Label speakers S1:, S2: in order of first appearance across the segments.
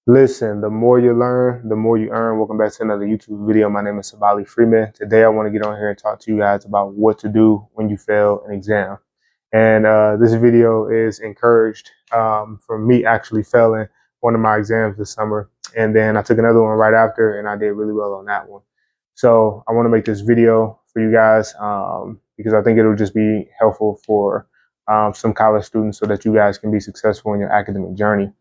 S1: Listen, the more you learn, the more you earn. Welcome back to another YouTube video. My name is Sabali Freeman. Today, I want to get on here and talk to you guys about what to do when you fail an exam. And this video is encouraged from me actually failing one of my exams this summer. And then I took another one right after, and I did really well on that one. So I want to make this video for you guys because I think it'll just be helpful for some college students so that you guys can be successful in your academic journey.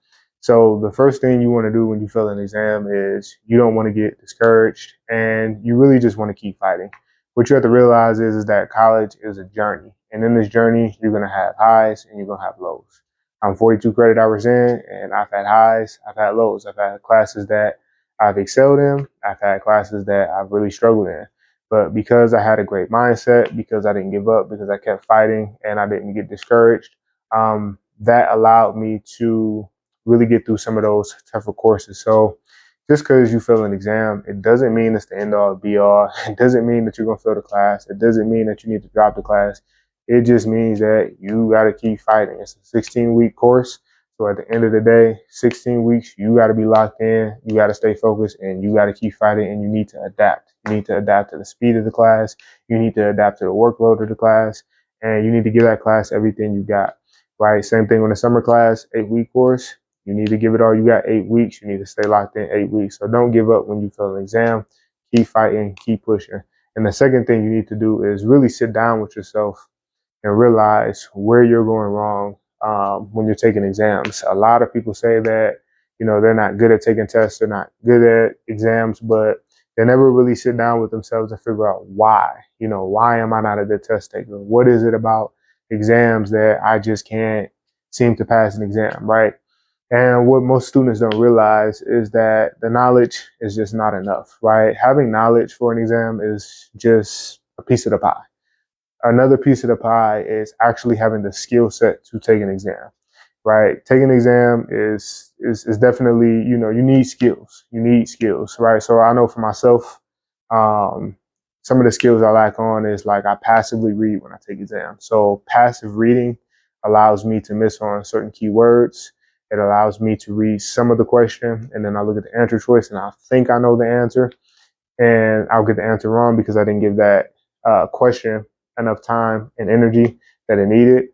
S1: So the first thing you want to do when you fail an exam is you don't want to get discouraged, and you really just want to keep fighting. What you have to realize is that college is a journey. And in this journey, you're going to have highs and you're going to have lows. I'm 42 credit hours in, and I've had highs, I've had lows. I've had classes that I've excelled in. I've had classes that I've really struggled in. But because I had a great mindset, because I didn't give up, because I kept fighting and I didn't get discouraged, that allowed me to really get through some of those tougher courses. So just because you fail an exam, it doesn't mean it's the end all be all. It doesn't mean that you're going to fail the class. It doesn't mean that you need to drop the class. It just means that you got to keep fighting. It's a 16-week course. So at the end of the day, 16 weeks, you got to be locked in. You got to stay focused, and you got to keep fighting, and you need to adapt. You need to adapt to the speed of the class. You need to adapt to the workload of the class, and you need to give that class everything you got, right? Same thing with a summer class, 8-week course. You need to give it all you got 8 weeks. You need to stay locked in 8 weeks. So don't give up when you fail an exam. Keep fighting, keep pushing. And the second thing you need to do is really sit down with yourself and realize where you're going wrong when you're taking exams. A lot of people say that, they're not good at taking tests, they're not good at exams, but they never really sit down with themselves and figure out why. Why am I not a good test taker? What is it about exams that I just can't seem to pass an exam, right? And what most students don't realize is that the knowledge is just not enough, right? Having knowledge for an exam is just a piece of the pie. Another piece of the pie is actually having the skill set to take an exam, right? Taking an exam is definitely, you need skills. You need skills, right? So I know for myself, some of the skills I lack on is like I passively read when I take exams. So passive reading allows me to miss on certain keywords. It allows me to read some of the question, and then I look at the answer choice and I think I know the answer, and I'll get the answer wrong because I didn't give that question enough time and energy that it needed.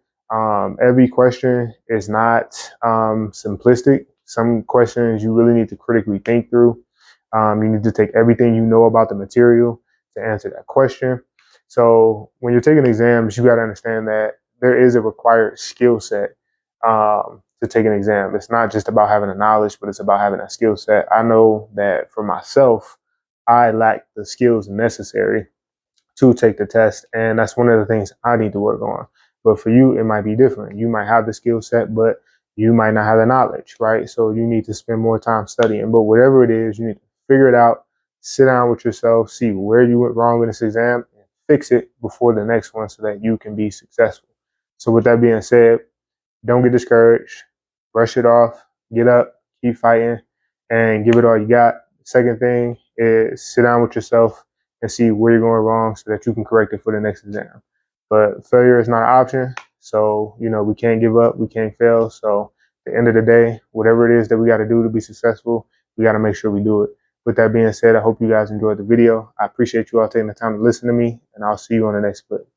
S1: Every question is not simplistic. Some questions you really need to critically think through. You need to take everything you know about the material to answer that question. So when you're taking exams, you got to understand that there is a required skill set to take an exam. It's not just about having the knowledge, but it's about having a skill set. I know that for myself, I lack the skills necessary to take the test, and that's one of the things I need to work on. But for you, it might be different. You might have the skill set, but you might not have the knowledge, right? So you need to spend more time studying. But whatever it is, you need to figure it out, sit down with yourself, see where you went wrong in this exam, and fix it before the next one so that you can be successful. So with that being said, don't get discouraged. Brush it off, get up, keep fighting, and give it all you got. Second thing is sit down with yourself and see where you're going wrong so that you can correct it for the next exam. But failure is not an option. So, we can't give up, we can't fail. So at the end of the day, whatever it is that we got to do to be successful, we got to make sure we do it. With that being said, I hope you guys enjoyed the video. I appreciate you all taking the time to listen to me, and I'll see you on the next clip.